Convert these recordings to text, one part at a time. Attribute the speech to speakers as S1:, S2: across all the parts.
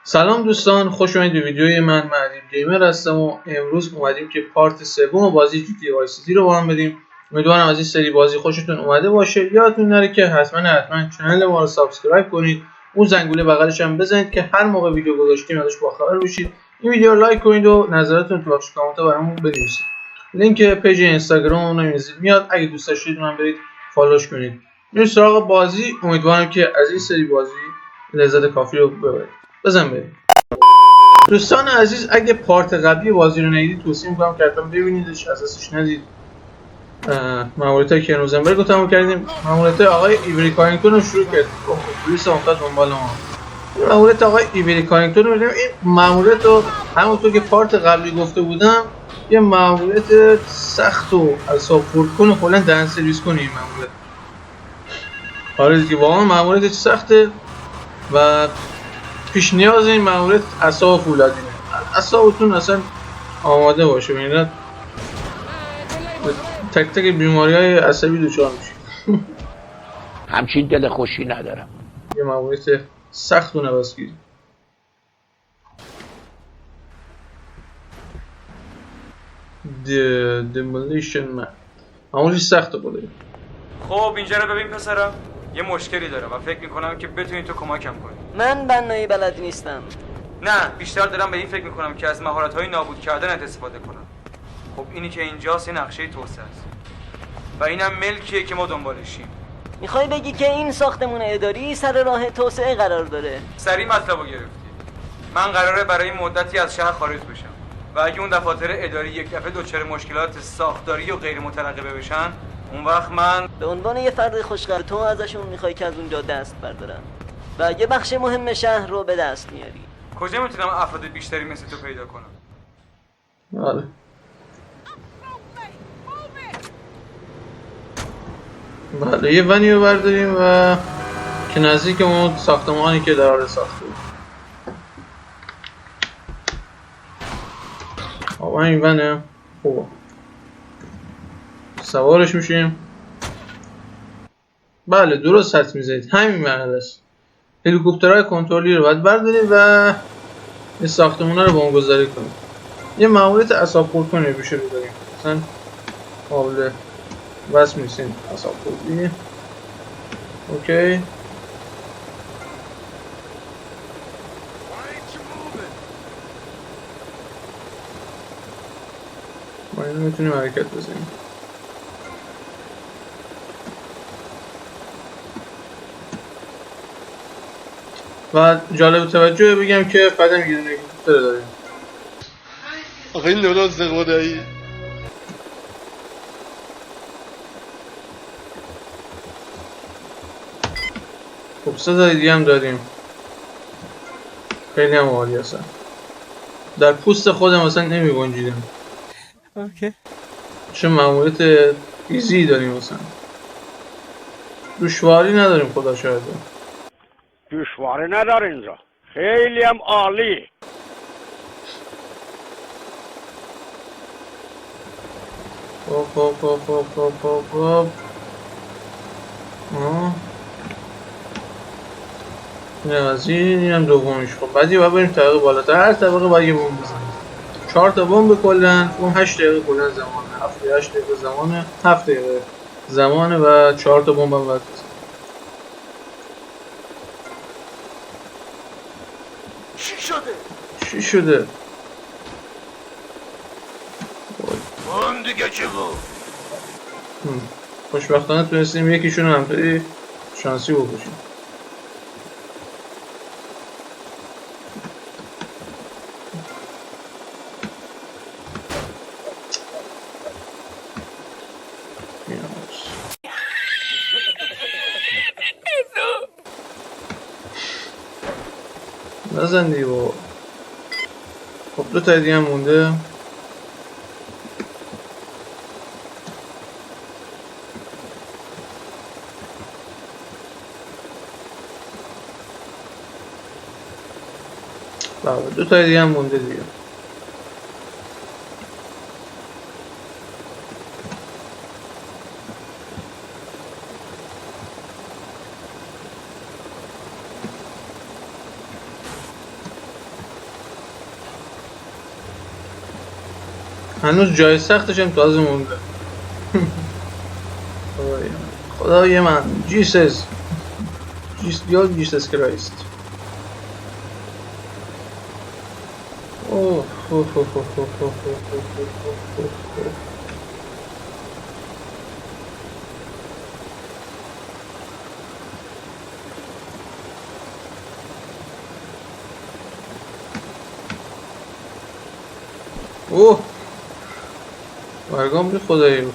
S1: سلام دوستان، خوش اومدید به ویدیوی من ادیب گیمر هستم و امروز اومدیم که پارت سوم بازی جی تی وای سیتی رو با هم بدیم. امیدوارم از این سری بازی خوشتون اومده باشه. یادتون نره که حتما کانال ما رو سابسکرایب کنید، اون زنگوله بغلش هم بزنید که هر موقع ویدیو گذاشتیم ازش باخبر بشید. این ویدیو رو لایک کنید و نظراتتون تو بخش کامنت برامون بنویسید. لینک پیج اینستاگرام رو میاد، اگه دوست داشتید من برید فالوش کنید. بریم سراغ بازی. امیدوارم که از این سری بازی لذت کافی رو ببرید. بزن بریم. دوستان عزیز، اگه پارت قبلی بازی رو ندیدید توصیه میکنم که حتما ببینیدش، از دستش ندید. ماموریتای کرنوزنبرگ رو تموم کردیم. ماموریتای آقای ایوری کارینگتون رو شروع کردیم. پلیس افتاد دنبال ما. ماموریت آقای ایوری کارینگتون رو می‌بینیم. این ماموریت رو همونطور که پارت قبلی گفته بودم یه ماموریت سخت و اعصاب خورد کن و کلا دهن سرویس کنه این ماموریت. آره دیگه، واقعا ماموریت سخته و پیش نیاز این ماموریت اعصاب فولادینه. اعصابتون اصلا آماده باشه، ببینید تک تک بیماری‌های عصبی دچار میشید.
S2: همچین دل خوشی ندارم.
S1: یه ماموریت سخت و نوازگیری. demolition man ماموریت سخته بوده.
S3: خب اینجا رو ببین پسرم، یه مشکلی داره و فکر میکنم که بتونی تو کمکم کنی.
S4: من بنایی بلد نیستم.
S3: نه، بیشتر دارم به این فکر میکنم که از مهارت‌های نابود کردنت استفاده کنم. خب اینی که اینجاست یه نقشه توسعه است و اینم ملکیه که ما دنبالشیم.
S4: میخوای بگی که این ساختمون اداری سر راه توسعه قرار داره؟
S3: سریع مطلبو گرفتی. من قراره برای مدتی از شهر خارج بشم و اگه اون دفاتر اداری یک دفعه دچار مشکلات ساختاری و غیر مترقبه بشن، اون وقت من
S4: به عنوان یه فرد خوشقلب تو ازشون میخوای که از اونجا دست بردارن و یه بخش مهم شهر رو به دست میاری.
S3: کجا میتونم افراد بیشتری مثل تو پیدا کنم؟
S1: آره. بله، یه ونی رو برداریم و که نزدیک اون ساختمانی که در حال ساخته بود. آقا این ونه خوبه، سوارش میشیم. بله درست حد میزنید، همین مرحله است. هلیکوپترهای کنترلی رو باید برداریم و این ساختمونا رو بمبگذاری کنیم. یه ماموریت اعصاب خورد کنه بشه بذاریم، مثلا قابل وصل میسین اعصاب خوردی. اوکی، ما اینو میتونیم حرکت بزنیم. و جالب توجه بگم که فقط یه دونه هلیکوپتر داریم.
S5: آخه این نوراز خدایی.
S1: خب 3 تا دیگه هم داریم، خیلی هم عالی هستن. در پوست خودم اصلا نمی گنجیدم.
S6: اوکی.
S1: چه ماموریت ایزی داریم، مثلا دشواری نداریم. خدا شاهده
S2: دشواری نداره اینجا، خیلی هم عالی.
S1: خب این از این هم دومیش. خب بعدی باید بریم طبقه بالاتر. هر طبقه باید یه بمب بزنیم. 4 تا بمب کلن. اون 8 دقیقه کلن زمانه، 8 دقیقه زمانه، 7 دقیقه زمانه و 4 تا بمب هم باید بزنیم. چی شده؟
S2: اون دیگه چی بود؟
S1: خوشبختانه تونستیم یکیشون رو همطوری شانسی بکشیم. نزن دیگه بابا. خب 2 تا دیگه هم مونده. بله 2 تا دیگه هم مونده دیگه. هنوز جای سختش هم تازه مونده. خدای من جیسس کرایست. اوه اوه برگام ری خدایی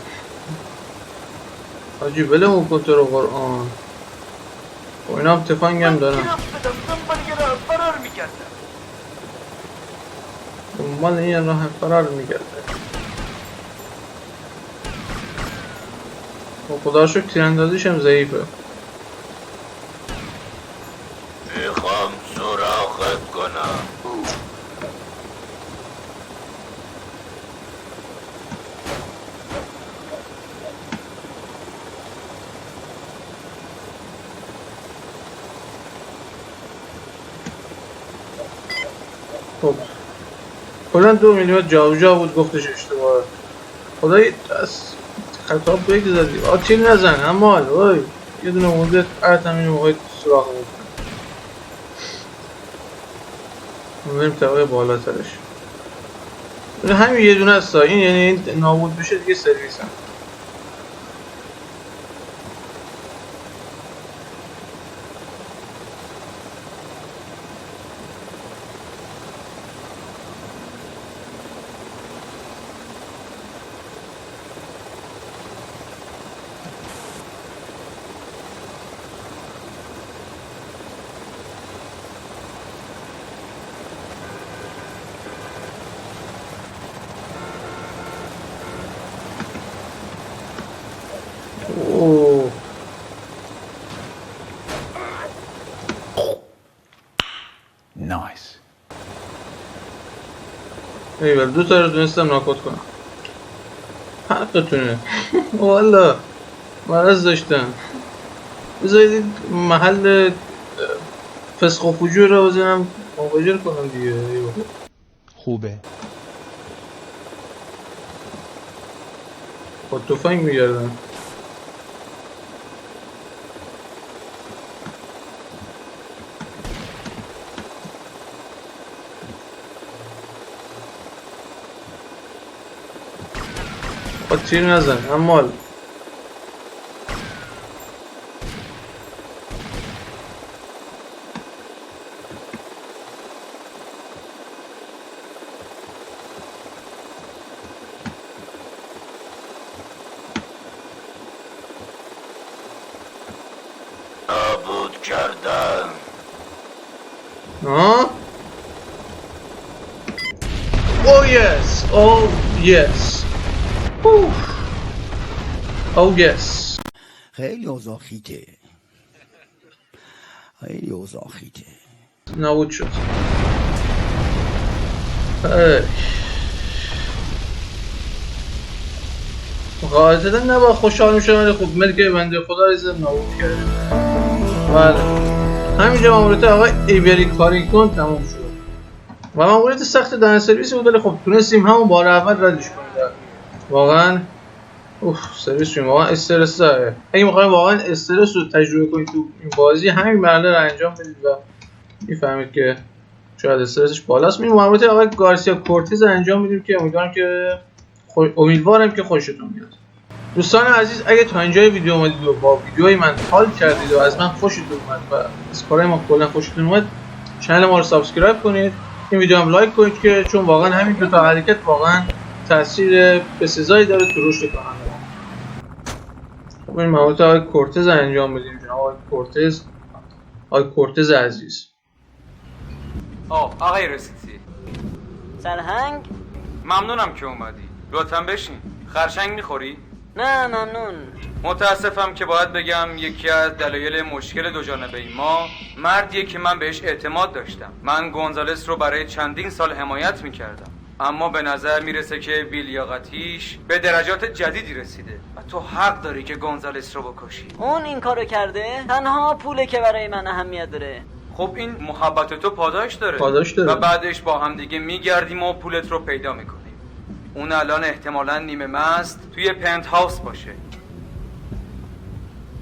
S1: حاجی بلمون کن تو رو قرآن. و اینا هم تفنگ هم دارن. دنبال این راه فرار میگرده. و خدا شکر تیراندازیش هم ضعیفه.
S2: میخوام سراغت کنم.
S1: خب کلا 2 میلیمتر جابجا بود گفتش اشتباه. خدایی از خطاب بگذاری آتیل نزن اما وای یه دونه مونده قطع همین موقع سراغ بود. بریم طبقه بالاترش. همین یه دونه است این یعنی این نابود بشه دیگه سرویس هم. اوه
S2: نایس.
S1: ایول 2 تا رو تونستم ناکوت کنم. حقتونه. والا مرض داشتم. بذارید محل فسق و فجور رو بزنم مواجه کنم دیگه.
S6: خوبه.
S1: با تفنگ میگردم. با تیر نزن امال.
S2: نابود کردم.
S1: ها؟ Oh yes! Oh yes! Oh yes!
S7: خیلی اوضاع خیته. خیلی اوضاع خیته.
S1: نابود شد. ای. قاعدتا نباید خوشحال میشم ولی خب ملک بنده خدا رو نابود کرده. بله همینجا ماموریت آقای ایوری کارینگتون تموم شد و ماموریت سخت دهن سرویسی بود ولی خب تونستیم همون بار اول ردش کنیم. واقعا سرویس شما واقعا استرس داره. اگه میخوایم واقعا استرس رو تجربه کنید تو این بازی همین مرحله رو انجام بدید و میفهمید که شاید استرسش بالاست. این ماموریت آقای گارسیا کورتز انجام میدیم که امیدوارم که خوشتون بیاد. دوستان عزیز اگه تا اینجای ویدیو اومدید و با ویدیوهای من حال کردید و از من خوشتون اومد و از کارهای ما کلا خوشتون اومد کانال ما رو سابسکرایب کنید. این ویدیو هم لایک کنید که چون واقعا همین دو تا حرکت واقعا تاثیر بسزایی داره تو رشد کانال ما. خب این ماموریت آقای کورتز انجام بدیم. جناب آقای کورتز عزیز.
S3: آقای رسیدی.
S4: سرهنگ؟
S3: ممنونم که اومدی. لطفاً بشین. خرچنگ میخوری؟
S4: نه ممنون.
S3: متاسفم که باید بگم یکی از دلایل مشکل دو جانبه ما مردیه که من بهش اعتماد داشتم. من گونزالس رو برای چندین سال حمایت میکردم اما به نظر میرسه که بی‌لیاقتیش به درجات جدیدی رسیده و تو حق داری که گونزالس رو بکشی.
S4: اون این کارو کرده؟ تنها پوله که برای من اهمیت داره.
S3: خب این محبت تو پاداش داره و بعدش با هم دیگه میگردیم و پولت رو پیدا میکنیم. اون الان احتمالاً نیمه مست توی پنت هاوس باشه.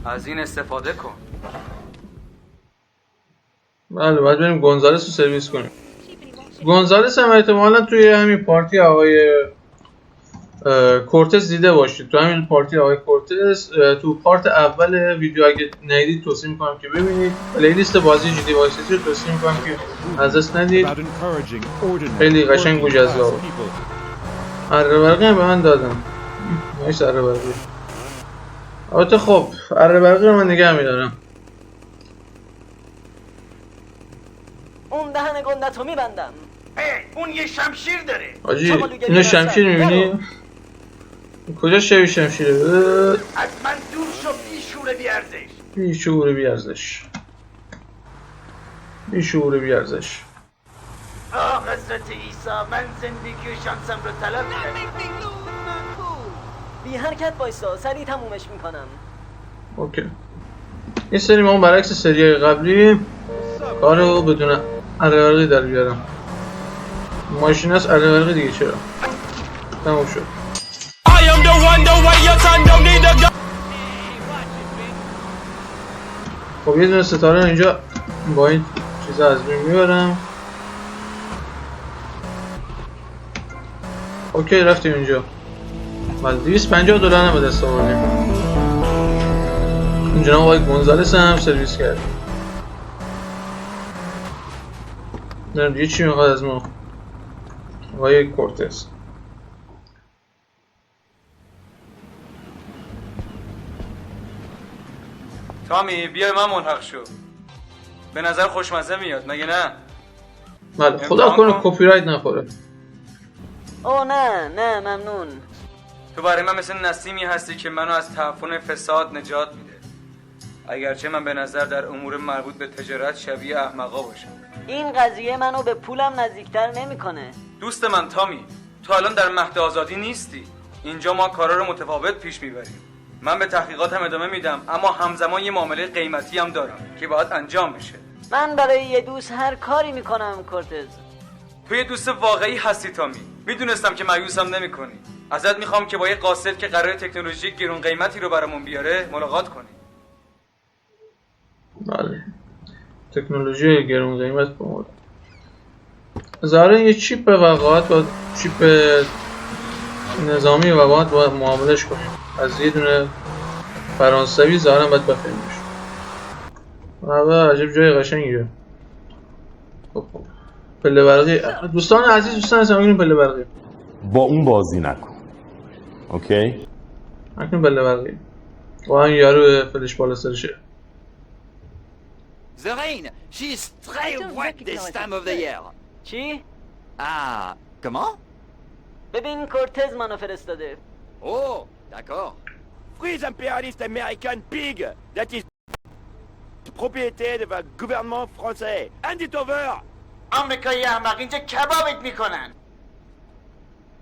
S3: از این استفاده کن.
S1: بله باید بریم گونزالس رو سرویس کنیم. گونزالس هم احتمالا توی همین پارتی آقای کورتز دیده باشید. تو همین پارتی آقای کورتز تو پارت اول ویدیو اگه ندیدید توصیه میکنم که ببینید. پلیلیست بازی جی دی وای سیتی رو توصیه میکنم که از دست ندید. خیلی قشنگ و جذاب. اره برقی هم به من دادم. نیست اره برقی. البته خب اره برقی رو من نگه میدارم.
S4: اون دهن گندتو میبندم.
S2: اون یه شمشیر داره.
S1: آجی اینو شمشیر میبینی؟ کجا شبیه شمشیره؟
S2: از من دور شو بیشور بیارزش.
S1: بیشعور بیارزش. بیشعور بیارزش.
S2: آه حضرت عیسی، من زندگی و شانسم رو طلب کردم.
S4: بی حرکت بایستا، سریع تمومش میکنم.
S1: اوکی. این سری ما برعکس سری قبلی کارو بدون اره برقی در بیارم. ماشین هست اره برقی دیگه چرا؟ تموم شد. خب یه دونه ستاره اینجا با این چیزا از بین میبرم. اوکی رفتیم اینجا. ولی $250 هم به دست آوردیم. این جناب آقای گونزالس هم سرویس کرد. نمیدونم دیگه چی میخواد از ما آقای کورتز.
S3: تامی بیا من ملحق شو. به نظر خوشمزه میاد مگه نه؟
S1: بله خدا کنه کپی رایت نخوره.
S4: اوه نه ممنون.
S3: تو برای من مثل نسیمی هستی که منو از تعفن فساد نجات میده. اگرچه من به نظر در امور مربوط به تجارت شبیه احمقا باشم.
S4: این قضیه منو به پولم نزدیکتر نمیکنه.
S3: دوست من تامی، تو الان در مهد آزادی نیستی. اینجا ما کارا رو متفاوت پیش میبریم. من به تحقیقاتم ادامه میدم اما همزمان یه معامله قیمتی هم دارم که باید انجام بشه.
S4: من برای یه دوست هر کاری میکنم کورتز.
S3: تو یه دوست واقعی هستی تامی. میدونستم که مایوسم نمیکنی. ازت میخوام که با یه قاصد که قرار تکنولوژی گرون قیمتی رو برامون بیاره ملاقات کنی.
S1: بله تکنولوژی گرون قیمت بمورد. ظاهرا یه چیپ وقعات با چیپ نظامی وقعات با معاملش کنیم. از یه دونه فرانسوی ظاهرا باید بفهمیمش. عجب جای قشنگیه. خب پله برقی دوستان عزیز دوستان هستم میگیم پله برقی
S8: با اون بازی نکن. اوکی؟
S1: نکنیم پله برقی با هم یارو پلش بالا سرشه.
S9: The rain, she's très wet this time of the year.
S4: چی؟
S9: Ah, comment?
S4: ببین کورتز منو فرستاده.
S9: Oh, d'accord.
S10: Freeze impérialiste américain pig that is propriété de the gouvernement français. Hand it over!
S2: آمریکایی احمق اینجا کبابت میکنن.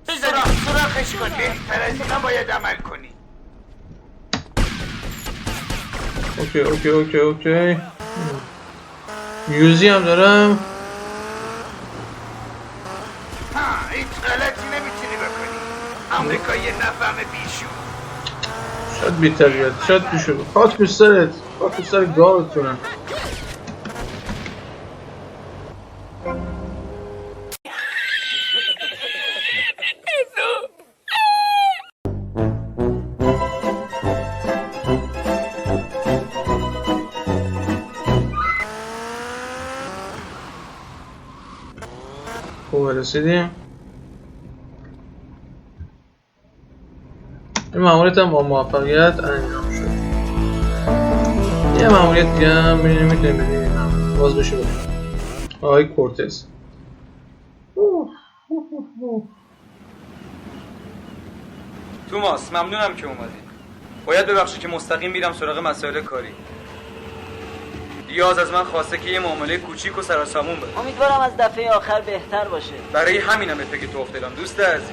S2: سراخش کن. بهتر از اینا باید عمل کنی.
S1: اوکی یوزی هم دارم.
S2: هیچ غلطی نمیتونی بکنی. آمریکایی نفهمه بیشو.
S1: شاید بی‌تربیت شاید بیشو خاک به سرت خاک به سر گاوتونم. خوب رسیدیم. این ماموریت هم با موفقیت انجام شد. یه ماموریت دیگه هم میتونیم بدیم باز بشه بریم آقای کورتز.
S3: توماس ممنونم که اومدی. باید ببخشی که مستقیم میرم سراغ مسائل کاری. دیاز از من خواسته که یه معامله کوچیک و سراسامون بده.
S4: امیدوارم از دفعه آخر بهتر باشه.
S3: برای همینم به فکر تو افتادم دوست عزیز.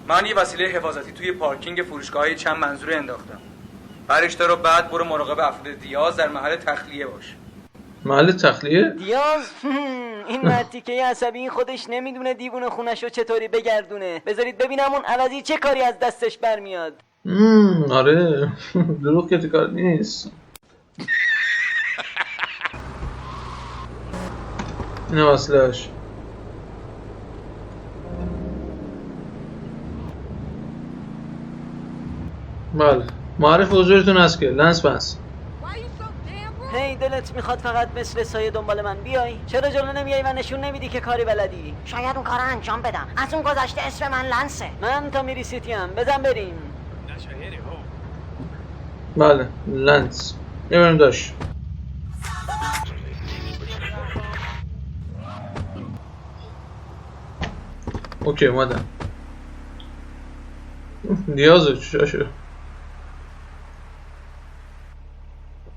S3: من یه وسیله حفاظتی توی پارکینگ فروشگاه‌های چند منظوره انداختم. برش دار و بعد برو مراقب افراد دیاز در محل تخلیه باش.
S1: محل تخلیه؟
S4: دیاز این مرتیکه عصبی خودش نمیدونه دیوونه خونشو چطوری بگردونه. بذارید ببینم اون عوضی چه کاری از دستش برمیاد.
S1: آره دروغ که کار نیست. اینه وصلش. بله معرف حضورتون هست که لنس بنس.
S4: هی دلت میخواد فقط مثل سایه دنبال من بیای؟ چرا جلو نمیای و نشون نمیدی که کاری بلدی؟
S11: شاید اون کارو انجام بدم. از اون گذشته اسم من لنسه.
S4: من تا میری سیتیم. بزن بریم.
S1: بله لنس بریم داشت. اوکی اومدم. دیازو چشو.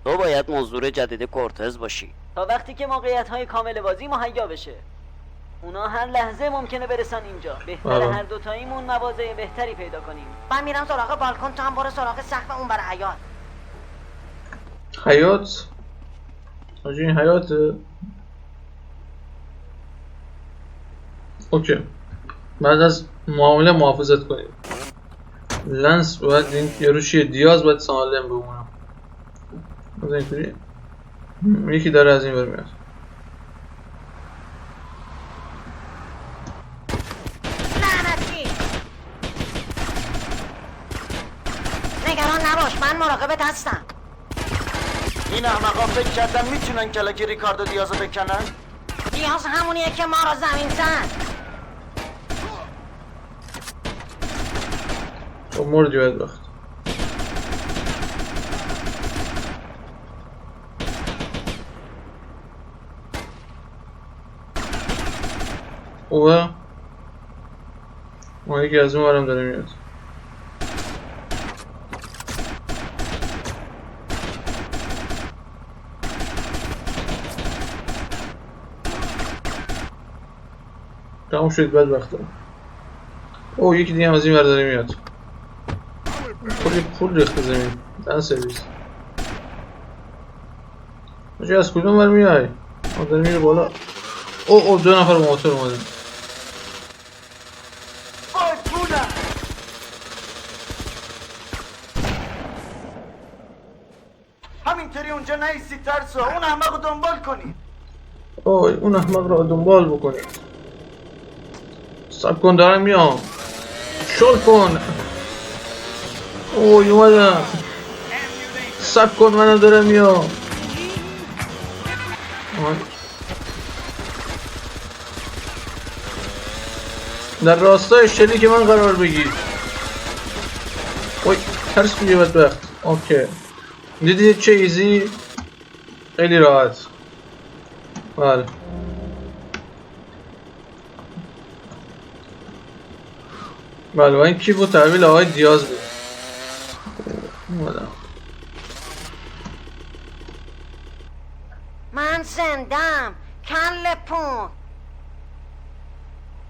S4: تو باید مزدور جدید کورتز باشی تا وقتی که موقعیت‌های کامل بازی مهیا بشه. اونا هر لحظه ممکنه برسن اینجا. بهتره هر دوتاییمون مواضع بهتری پیدا کنیم.
S11: من میرم سراغ بالکن، تو هم برو سراغ سقف اون بر حیاط.
S1: حیاط؟ آجی این حیاطه؟ اوکی بعد از معامله محافظت کنیم. لنس باید این یاروشیه دیاز باید سالم بمونم. باید اینطوری یکی داره از این بر میاد.
S11: نگران نباش من مراقبت هستم.
S2: این احمقا فکر کردن میتونن کلک ریکاردو دیازو بکنن؟
S11: دیاز همونیه که ما رو زمین زد.
S1: خب مردی باید وقت. خوبه؟ ما یکی از اون برم داره میاد. تمام شد بدبخت. او یکی دیگه هم از این ور داره میاد. کلی پول ریخته زمین. دن سرویس. آجی از کدوم ور میای؟ داره میره بالا. او دو نفر با موتور اومدن.
S2: همینطوری اونجا نیستی ترسو، اون احمق رو دنبال کنی.
S1: اون احمق رو دنبال بکنید. سب کن دارم میام. شل کن. اومدم. سب کن منم دارم میام. در راستای شلیک من قرار بگیر. ترس بگی بدبخت. اوکی دیدید چه ایزی؟ خیلی راحت. بله بله و این کی بود؟ تحویل آقای دیاز بود.
S11: من زندم کل پون.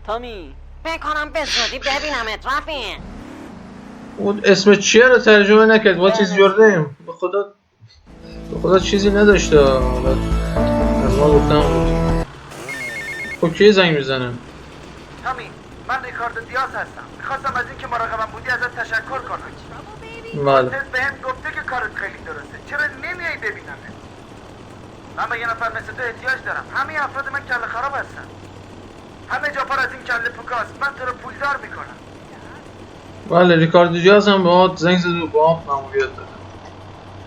S4: تامی
S11: بکنم به زودی ببینمت رفیق.
S1: اون اسم چیه رو ترجمه نکرد. با چیز جردیم به خدا چیزی نداشته. از ما گفتم بود. اوکی زنگ میزنم.
S2: تامی من ریکاردو دیاز هستم. میخواستم از اینکه مراقبم بودی ازت تشکر کنم.
S1: بله
S2: کورتز بهم گفته که کارت خیلی درسته. چرا نمیای ببینمت؟ من به یه نفر مثل تو احتیاج دارم. همه افراد من کله خراب هستن. همه جا پر از این کله پوکاست. من تو رو پولدار میکنم.
S1: بله ریکاردو دیاز هم به ما زنگ زد و با ما ماموریت داد.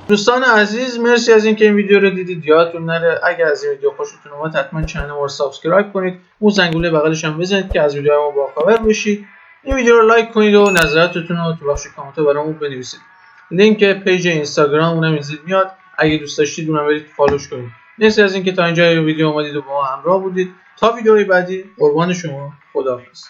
S1: دوستان عزیز مرسی از اینکه این ویدیو رو دیدید. یادتون نره اگر از این ویدیو خوشتون اومد حتما کانال ما رو سابسکرایب کنید. اون زنگوله بغلش هم بزنید که از ویدیوهای ما باخبر بشید. این ویدیو رو لایک کنید و نظراتتون رو تو بخش کامنت برامون بنویسید. لینک پیج اینستاگرام اونم اینجا میاد. اگه دوست داشتید اونم برید فالوش کنید. مرسی از اینکه تا اینجا ویدیو اومدید و با ما همراه بودید. تا ویدیوهای بعدی قربان شما. خداحافظ.